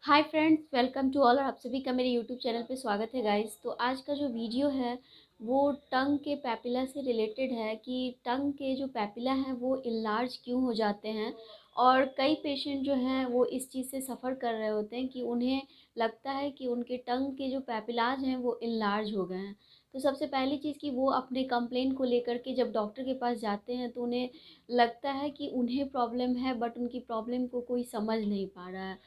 Hi friends, welcome to all. और आप सभी का मेरे यूट्यूब चैनल पे स्वागत है गाइस। तो आज का जो वीडियो है वो टंग के पैपिला से रिलेटेड है कि टंग के जो पैपिला हैं वो इनलार्ज क्यों हो जाते हैं। और कई पेशेंट जो हैं वो इस चीज़ से सफ़र कर रहे होते हैं कि उन्हें लगता है कि उनके टंग के जो पैपिलाज हैं वो इनलार्ज हो गए हैं। तो सबसे पहली चीज़ कि वो अपने कंप्लेंट को लेकर के जब डॉक्टर के पास जाते हैं तो उन्हें लगता है कि उन्हें प्रॉब्लम है, बट उनकी प्रॉब्लम को कोई समझ नहीं पा रहा है।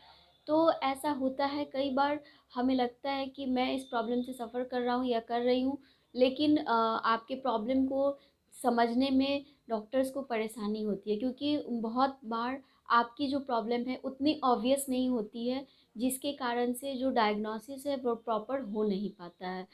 तो ऐसा होता है कई बार। हमें लगता है कि मैं इस प्रॉब्लम से सफ़र कर रहा हूँ या कर रही हूँ, लेकिन आपके प्रॉब्लम को समझने में डॉक्टर्स को परेशानी होती है, क्योंकि बहुत बार आपकी जो प्रॉब्लम है उतनी ऑब्वियस नहीं होती है, जिसके कारण से जो डायग्नोसिस है वो प्रॉपर हो नहीं पाता है।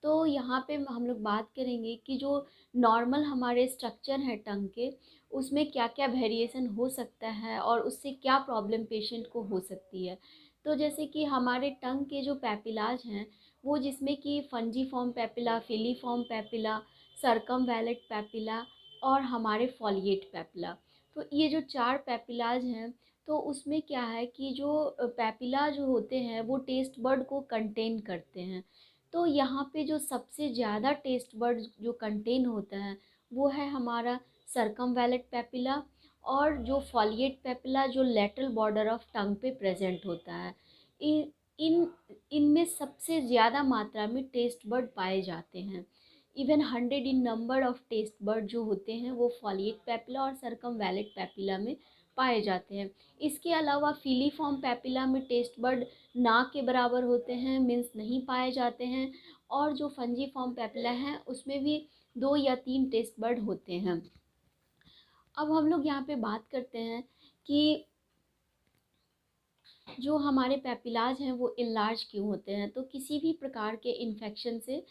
तो यहाँ पे हम लोग बात करेंगे कि जो नॉर्मल हमारे स्ट्रक्चर हैं टंग के, उसमें क्या क्या वेरिएशन हो सकता है और उससे क्या प्रॉब्लम पेशेंट को हो सकती है। तो जैसे कि हमारे टंग के जो पैपिलाज हैं वो, जिसमें कि फंजीफॉर्म पैपिला, फिलीफॉर्म पैपिला, सर्कमवैलेट पैपिला और हमारे फॉलिएट पैपिला। तो ये जो चार पैपिलाज हैं, तो उसमें क्या है कि जो पैपिला जो होते हैं वो टेस्ट बर्ड को कंटेन करते हैं। तो यहाँ पे जो सबसे ज़्यादा टेस्ट बर्ड जो कंटेन होता है वो है हमारा सर्कमवैलेट पैपिला, और जो फॉलिएट पैपिला जो लेटरल बॉर्डर ऑफ टंग पे प्रेजेंट होता है। इन इन इनमें सबसे ज़्यादा मात्रा में टेस्ट बर्ड पाए जाते हैं। Even 100 in number of taste bud जो होते हैं वो फॉलिएट पैपिला और सर्कमवैलेट पैपिला में पाए जाते हैं। इसके अलावा फिलीफॉर्म पैपिला में टेस्ट बर्ड ना के बराबर होते हैं, मीन्स नहीं पाए जाते हैं। और जो फंजीफॉर्म पैपिला है उसमें भी 2 या 3 टेस्ट बर्ड होते हैं। अब हम लोग यहाँ पे बात करते हैं कि जो हमारे पैपिलाज हैं वो इनलार्ज क्यों होते हैं। तो किसी भी प्रकार के इन्फेक्शन से,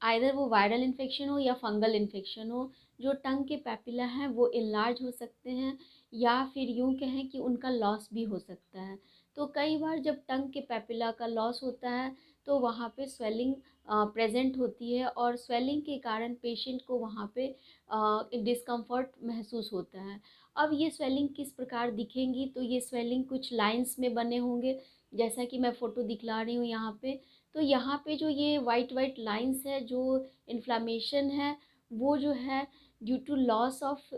आइदर वो वायरल इन्फेक्शन हो या फंगल इन्फेक्शन हो, जो टंग के पैपिला हैं वो इनलार्ज हो सकते हैं, या फिर यूँ कहें कि उनका लॉस भी हो सकता है। तो कई बार जब टंग के पैपिला का लॉस होता है तो वहाँ पे स्वेलिंग प्रेजेंट होती है, और स्वेलिंग के कारण पेशेंट को वहाँ पे डिस्कम्फर्ट महसूस होता है। अब ये स्वेलिंग किस प्रकार दिखेंगी, तो ये स्वेलिंग कुछ लाइंस में बने होंगे, जैसा कि मैं फ़ोटो दिखला रही हूँ यहाँ पे। तो यहाँ पे जो ये वाइट वाइट लाइंस है, जो इन्फ्लामेशन है, वो जो है due to loss of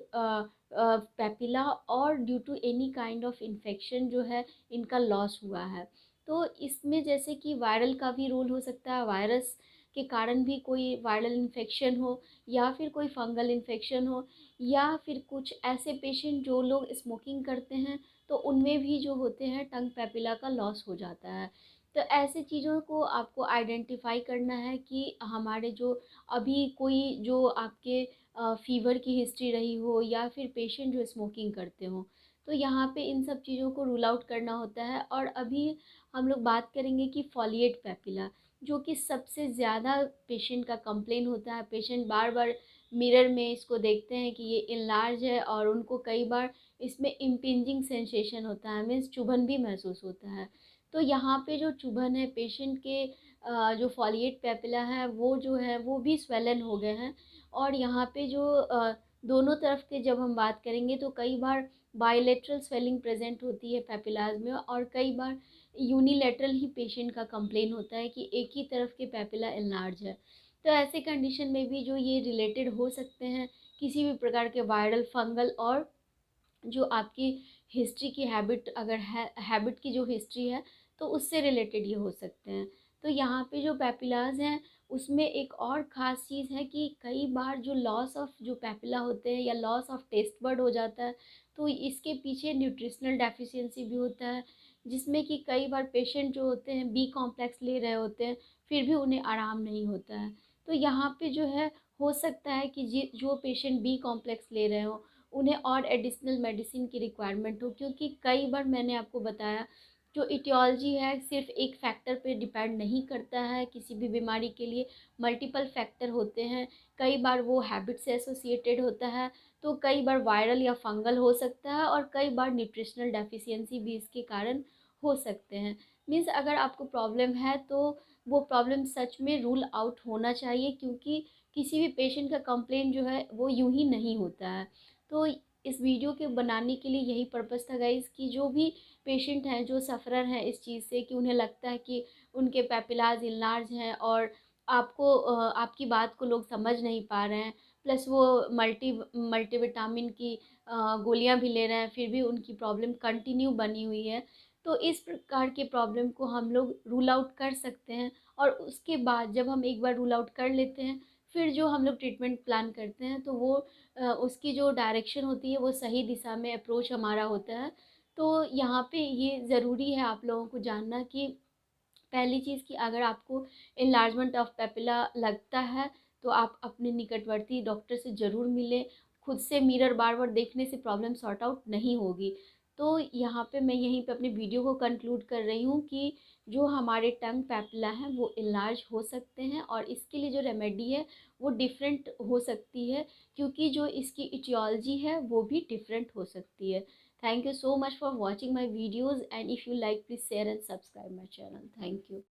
papilla और due to any kind of infection जो है इनका लॉस हुआ है। तो इसमें जैसे कि वायरल का भी रोल हो सकता है, वायरस के कारण भी कोई वायरल इन्फेक्शन हो, या फिर कोई फंगल इन्फेक्शन हो, या फिर कुछ ऐसे पेशेंट जो लोग स्मोकिंग करते हैं तो उनमें भी जो होते हैं टंग पैपिला का लॉस हो जाता है। तो ऐसे चीज़ों को आपको आइडेंटिफाई करना है कि हमारे जो अभी कोई जो आपके फ़ीवर की हिस्ट्री रही हो, या फिर पेशेंट जो स्मोकिंग करते हों, तो यहाँ पे इन सब चीज़ों को रूल आउट करना होता है। और अभी हम लोग बात करेंगे कि फॉलिएट पैपिला, जो कि सबसे ज़्यादा पेशेंट का कंप्लेन होता है। पेशेंट बार बार मिरर में इसको देखते हैं कि ये इनलार्ज है, और उनको कई बार इसमें इम्पिंजिंग सेंसेशन होता है, मीन्स चुभन भी महसूस होता है। तो यहाँ पे जो चुभन है पेशेंट के, जो फॉलिएट पैपिला है वो जो है वो भी स्वेलन हो गए हैं। और यहाँ पे जो दोनों तरफ के जब हम बात करेंगे तो कई बार बायलेटरल स्वेलिंग प्रेजेंट होती है पैपिलाज में, और कई बार यूनिलेटरल ही पेशेंट का कंप्लेन होता है कि एक ही तरफ के पैपिला एनलार्ज है। तो ऐसे कंडीशन में भी जो ये रिलेटेड हो सकते हैं किसी भी प्रकार के वायरल, फंगल, और जो आपकी हिस्ट्री की हैबिट अगर है, हैबिट की जो हिस्ट्री है, तो उससे रिलेटेड ये हो सकते हैं। तो यहाँ पे जो पैपिलाज हैं उसमें एक और ख़ास चीज़ है कि कई बार जो लॉस ऑफ जो पैपिला होते हैं या लॉस ऑफ टेस्ट बर्ड हो जाता है, तो इसके पीछे न्यूट्रिशनल डेफिशिएंसी भी होता है, जिसमें कि कई बार पेशेंट जो होते हैं बी कॉम्प्लेक्स ले रहे होते हैं, फिर भी उन्हें आराम नहीं होता है। तो यहाँ पे जो है हो सकता है कि जो पेशेंट बी कॉम्प्लेक्स ले रहे हो उन्हें और एडिशनल मेडिसिन की रिक्वायरमेंट हो, क्योंकि कई बार मैंने आपको बताया जो इटियोलॉजी है सिर्फ एक फैक्टर पे डिपेंड नहीं करता है। किसी भी बीमारी के लिए मल्टीपल फैक्टर होते हैं। कई बार वो हैबिट से एसोसिएटेड होता है, तो कई बार वायरल या फंगल हो सकता है, और कई बार न्यूट्रिशनल डेफिशिएंसी भी इसके कारण हो सकते हैं। मीन्स अगर आपको प्रॉब्लम है तो वो प्रॉब्लम सच में रूल आउट होना चाहिए, क्योंकि किसी भी पेशेंट का कंप्लेन जो है वो यूं ही नहीं होता है। तो इस वीडियो के बनाने के लिए यही पर्पस था गाइज़, कि जो भी पेशेंट हैं, जो सफ़रर हैं इस चीज़ से, कि उन्हें लगता है कि उनके पेपिलाज इनलार्ज हैं और आपकी बात को लोग समझ नहीं पा रहे हैं, प्लस वो मल्टीविटामिन की गोलियां भी ले रहे हैं, फिर भी उनकी प्रॉब्लम कंटिन्यू बनी हुई है। तो इस प्रकार के प्रॉब्लम को हम लोग रूल आउट कर सकते हैं, और उसके बाद जब हम एक बार रूल आउट कर लेते हैं, फिर जो हम लोग ट्रीटमेंट प्लान करते हैं, तो वो उसकी जो डायरेक्शन होती है वो सही दिशा में अप्रोच हमारा होता है। तो यहाँ पे ये ज़रूरी है आप लोगों को जानना कि पहली चीज़ कि अगर आपको enlargement ऑफ पेपिला लगता है, तो आप अपने निकटवर्ती डॉक्टर से ज़रूर मिलें। खुद से मिरर बार बार देखने से प्रॉब्लम सॉर्ट आउट नहीं होगी। तो यहाँ पे मैं यहीं पे अपनी वीडियो को कंक्लूड कर रही हूँ कि जो हमारे टंग पेपिला हैं वो enlarge हो सकते हैं, और इसके लिए जो रेमेडी है वो डिफरेंट हो सकती है, क्योंकि जो इसकी इटियोलॉजी है वो भी डिफरेंट हो सकती है। Thank you so much for watching my videos, and if you like, please share and subscribe my channel. Thank you.